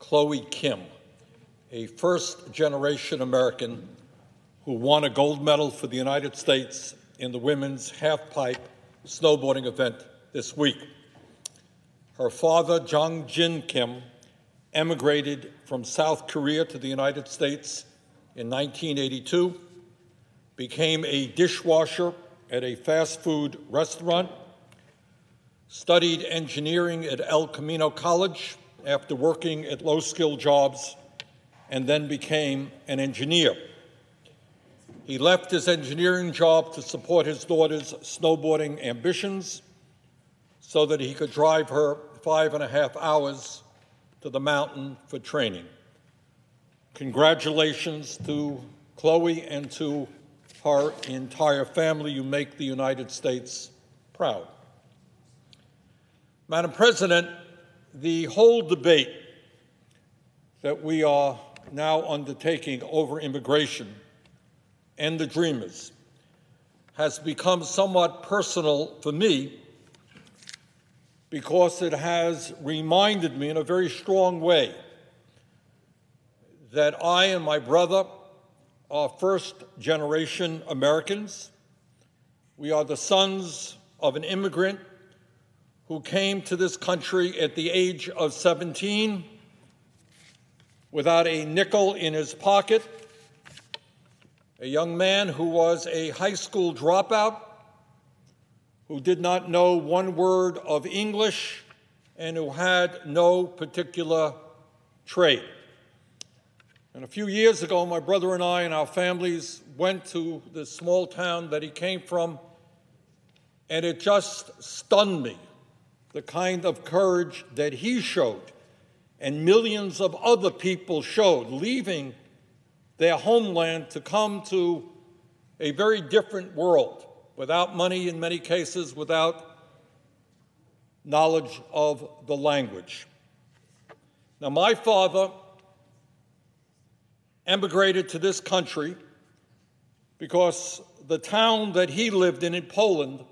Chloe Kim, a first-generation American who won a gold medal for the United States in the women's half-pipe snowboarding event this week. Her father, Jung-Jin Kim, emigrated from South Korea to the United States in 1982, became a dishwasher at a fast food restaurant, studied engineering at El Camino College after working at low-skill jobs, and then became an engineer. He left his engineering job to support his daughter's snowboarding ambitions so that he could drive her 5.5 hours to the mountain for training. Congratulations to Chloe and to her entire family. You make the United States proud. Madam President, the whole debate that we are now undertaking over immigration and the Dreamers has become somewhat personal for me because it has reminded me in a very strong way that I and my brother are first-generation Americans. We are the sons of an immigrant who came to this country at the age of 17 without a nickel in his pocket, a young man who was a high school dropout, who did not know one word of English, and who had no particular trade. And a few years ago, my brother and I and our families went to the small town that he came from, and it just stunned me, the kind of courage that he showed and millions of other people showed, leaving their homeland to come to a very different world, without money in many cases, without knowledge of the language. Now, my father emigrated to this country because the town that he lived in Poland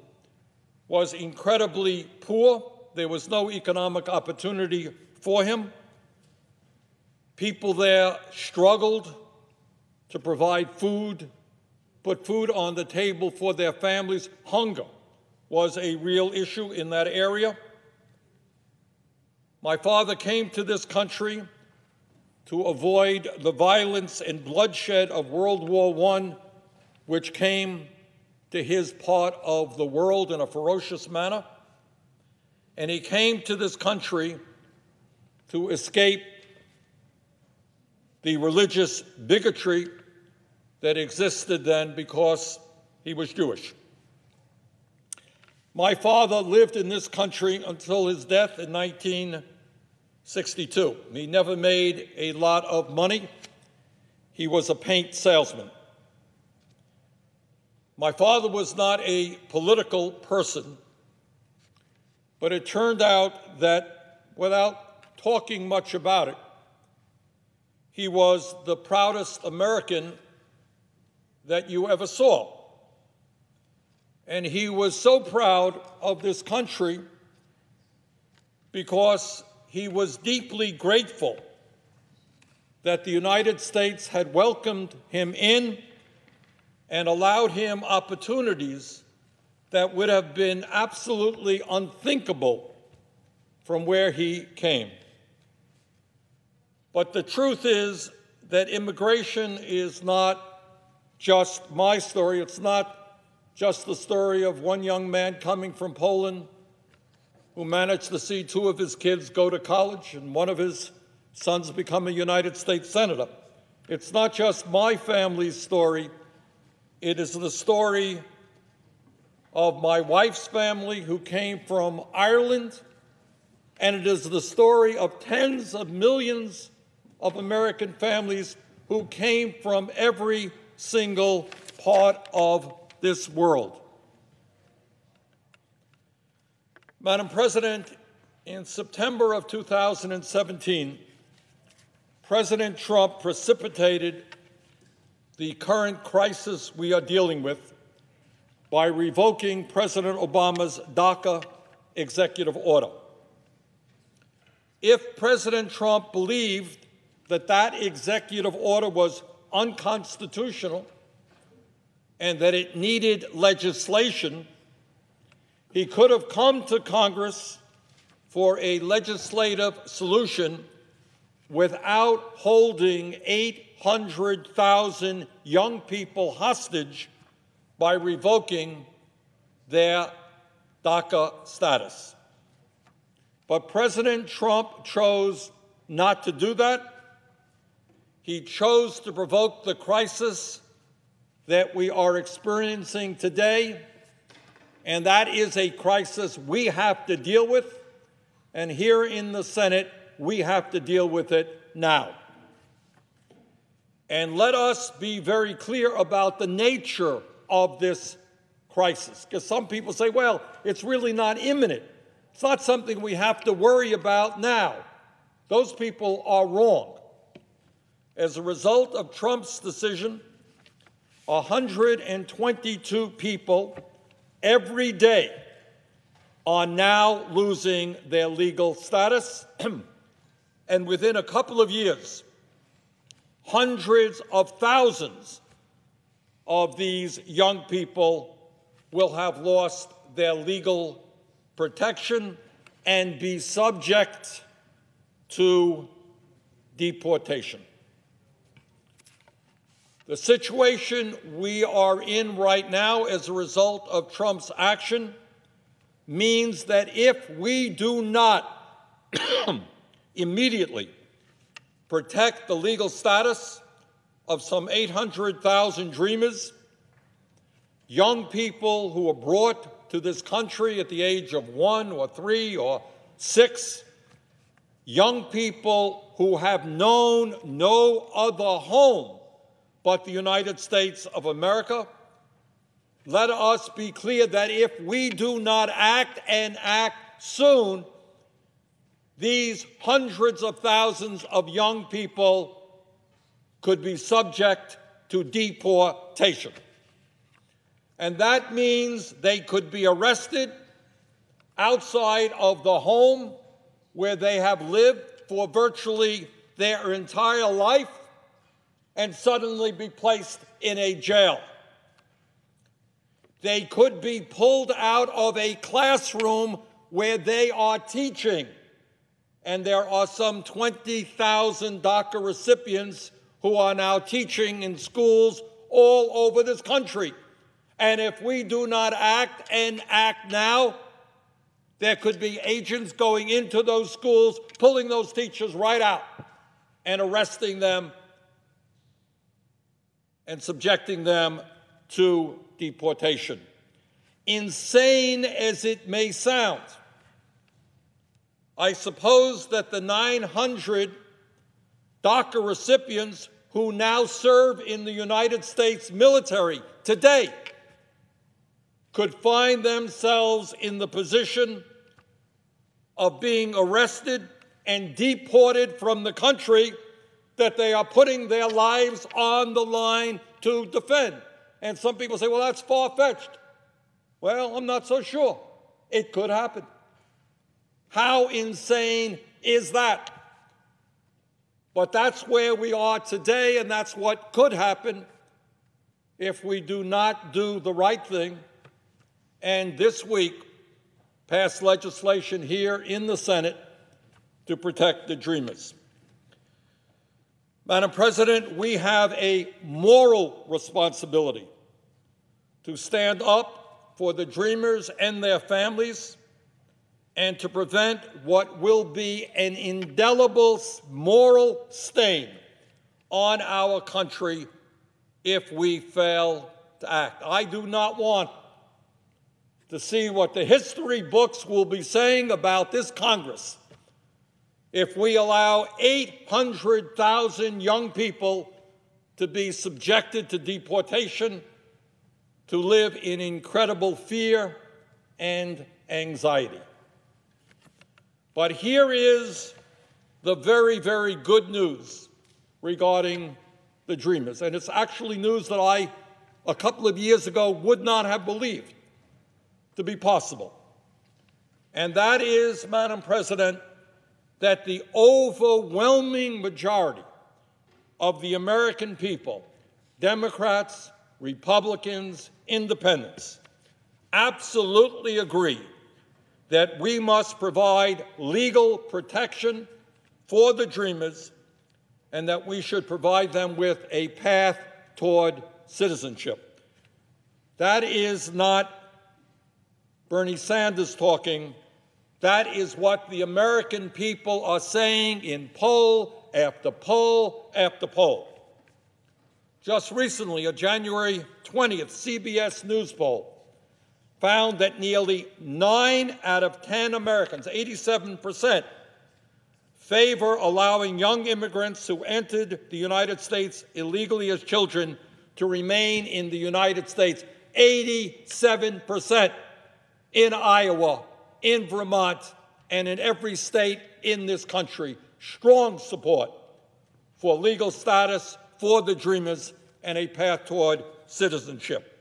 was incredibly poor. There was no economic opportunity for him. People there struggled to provide food, put food on the table for their families. Hunger was a real issue in that area. My father came to this country to avoid the violence and bloodshed of World War I, which came to his part of the world in a ferocious manner. And he came to this country to escape the religious bigotry that existed then because he was Jewish. My father lived in this country until his death in 1962. He never made a lot of money. He was a paint salesman. My father was not a political person, but it turned out that without talking much about it, he was the proudest American that you ever saw. And he was so proud of this country because he was deeply grateful that the United States had welcomed him in and allowed him opportunities that would have been absolutely unthinkable from where he came. But the truth is that immigration is not just my story. It's not just the story of one young man coming from Poland who managed to see 2 of his kids go to college and one of his sons become a United States Senator. It's not just my family's story. It is the story of my wife's family who came from Ireland, and it is the story of tens of millions of American families who came from every single part of this world. Madam President, in September of 2017, President Trump precipitated the current crisis we are dealing with by revoking President Obama's DACA executive order. if President Trump believed that that executive order was unconstitutional and that it needed legislation, he could have come to Congress for a legislative solution without holding 800,000 young people hostage by revoking their DACA status. But President Trump chose not to do that. He chose to provoke the crisis that we are experiencing today, and that is a crisis we have to deal with, and here in the Senate, we have to deal with it now. And let us be very clear about the nature of this crisis, because some people say, well, it's really not imminent. It's not something we have to worry about now. Those people are wrong. As a result of Trump's decision, 122 people every day are now losing their legal status, and within a couple of years, hundreds of thousands of these young people will have lost their legal protection and be subject to deportation. The situation we are in right now as a result of Trump's action means that if we do not immediately protect the legal status of some 800,000 dreamers, young people who were brought to this country at the age of 1 or 3 or 6, young people who have known no other home but the United States of America, let us be clear that if we do not act and act soon, these hundreds of thousands of young people could be subject to deportation. And that means they could be arrested outside of the home where they have lived for virtually their entire life and suddenly be placed in a jail. They could be pulled out of a classroom where they are teaching. And there are some 20,000 DACA recipients who are now teaching in schools all over this country. And if we do not act and act now, there could be agents going into those schools, pulling those teachers right out and arresting them and subjecting them to deportation. Insane as it may sound, I suppose that the 900 DACA recipients who now serve in the United States military today could find themselves in the position of being arrested and deported from the country that they are putting their lives on the line to defend. And some people say, well, that's far-fetched. Well, I'm not so sure. It could happen. How insane is that? But that's where we are today, and that's what could happen if we do not do the right thing and this week pass legislation here in the Senate to protect the dreamers. Madam President, we have a moral responsibility to stand up for the dreamers and their families and to prevent what will be an indelible moral stain on our country if we fail to act. I do not want to see what the history books will be saying about this Congress if we allow 800,000 young people to be subjected to deportation, to live in incredible fear and anxiety. But here is the very, very good news regarding the dreamers. And it's actually news that I, a couple of years ago, would not have believed to be possible. And that is, Madam President, that the overwhelming majority of the American people, Democrats, Republicans, Independents, absolutely agree that we must provide legal protection for the Dreamers and that we should provide them with a path toward citizenship. That is not Bernie Sanders talking. That is what the American people are saying in poll after poll after poll. Just recently, a January 20th CBS News poll found that nearly 9 out of 10 Americans, 87%, favor allowing young immigrants who entered the United States illegally as children to remain in the United States. 87% in Iowa, in Vermont, and in every state in this country. Strong support for legal status for the Dreamers and a path toward citizenship.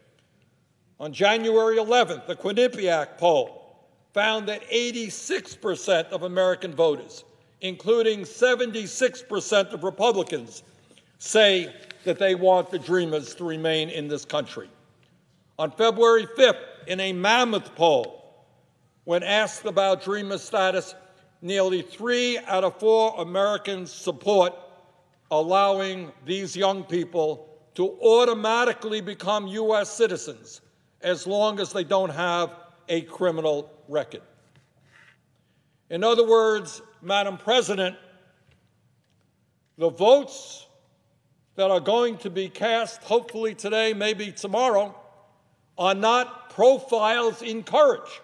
On January 11th, the Quinnipiac poll found that 86% of American voters, including 76% of Republicans, say that they want the Dreamers to remain in this country. On February 5th, in a mammoth poll, when asked about Dreamer status, nearly 3 out of 4 Americans support allowing these young people to automatically become U.S. citizens as long as they don't have a criminal record. In other words, Madam President, the votes that are going to be cast, hopefully today, maybe tomorrow, are not profiles in courage.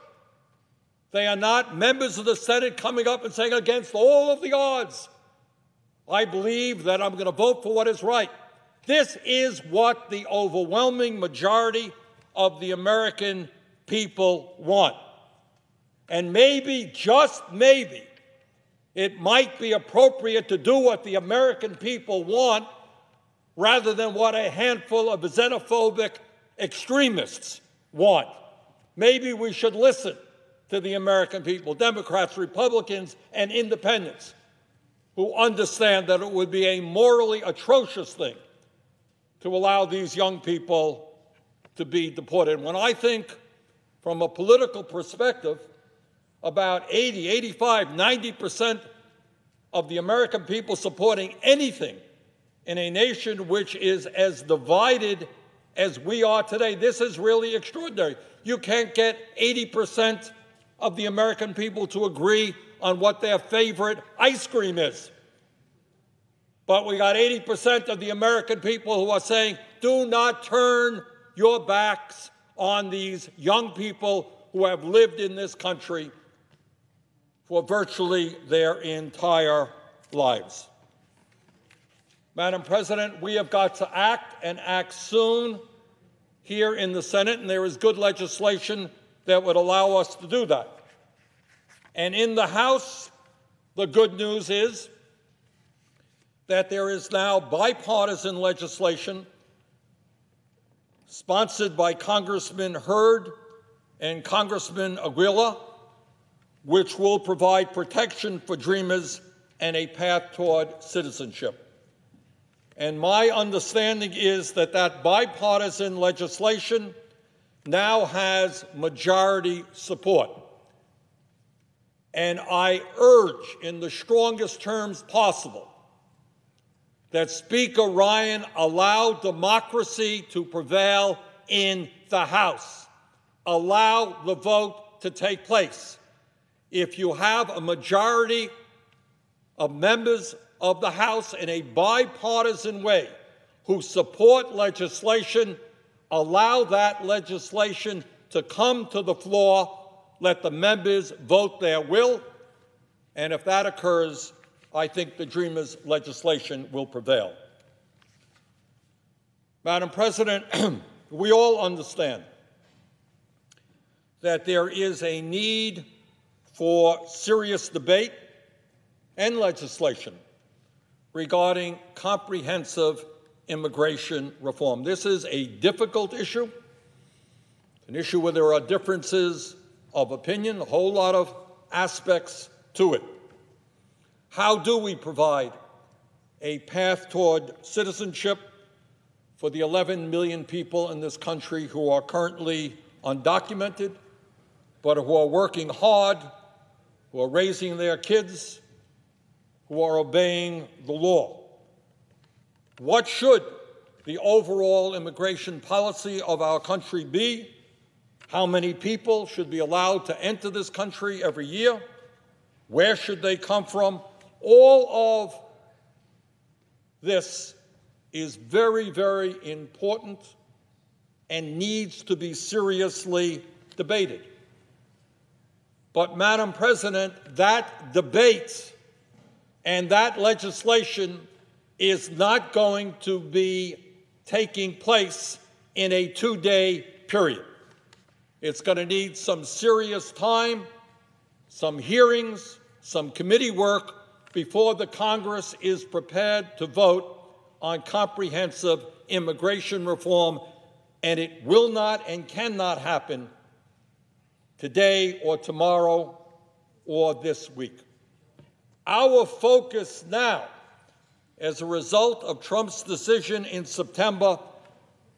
They are not members of the Senate coming up and saying, against all of the odds, I believe that I'm going to vote for what is right. This is what the overwhelming majority of the American people want. And maybe, just maybe, it might be appropriate to do what the American people want rather than what a handful of xenophobic extremists want. Maybe we should listen to the American people, Democrats, Republicans, and Independents, who understand that it would be a morally atrocious thing to allow these young people to be deported. When I think from a political perspective, about 80, 85, 90% of the American people supporting anything in a nation which is as divided as we are today, this is really extraordinary. You can't get 80% of the American people to agree on what their favorite ice cream is. But we got 80% of the American people who are saying, do not turn your backs on these young people who have lived in this country for virtually their entire lives. Madam President, we have got to act, and act soon here in the Senate, and there is good legislation that would allow us to do that. And in the House, the good news is that there is now bipartisan legislation sponsored by Congressman Hurd and Congressman Aguila, which will provide protection for Dreamers and a path toward citizenship. And my understanding is that that bipartisan legislation now has majority support. And I urge in the strongest terms possible that Speaker Ryan allow democracy to prevail in the House. Allow the vote to take place. If you have a majority of members of the House in a bipartisan way who support legislation, allow that legislation to come to the floor, let the members vote their will, and if that occurs, I think the Dreamers legislation will prevail. Madam President, we all understand that there is a need for serious debate and legislation regarding comprehensive immigration reform. This is a difficult issue, an issue where there are differences of opinion, a whole lot of aspects to it. How do we provide a path toward citizenship for the 11 million people in this country who are currently undocumented, but who are working hard, who are raising their kids, who are obeying the law? What should the overall immigration policy of our country be? How many people should be allowed to enter this country every year? Where should they come from? All of this is very, very important and needs to be seriously debated. But, Madam President, that debate and that legislation is not going to be taking place in a 2-day period. It's going to need some serious time, some hearings, some committee work before the Congress is prepared to vote on comprehensive immigration reform, and it will not and cannot happen today or tomorrow or this week. Our focus now, as a result of Trump's decision in September,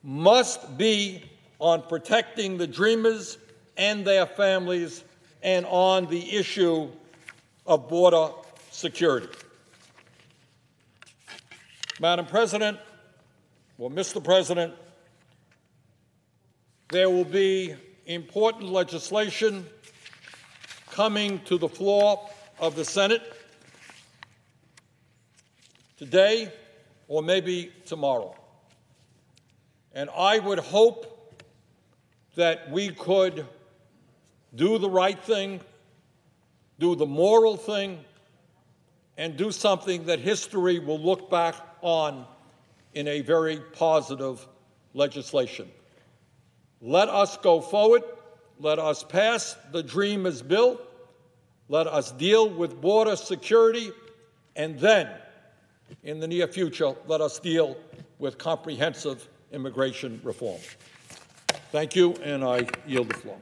must be on protecting the Dreamers and their families and on the issue of border security. Madam President, or Mr. President, there will be important legislation coming to the floor of the Senate today or maybe tomorrow. And I would hope that we could do the right thing, do the moral thing, and do something that history will look back on in a very positive legislation. Let us go forward. Let us pass the Dreamers bill. Let us deal with border security. And then, in the near future, let us deal with comprehensive immigration reform. Thank you, and I yield the floor.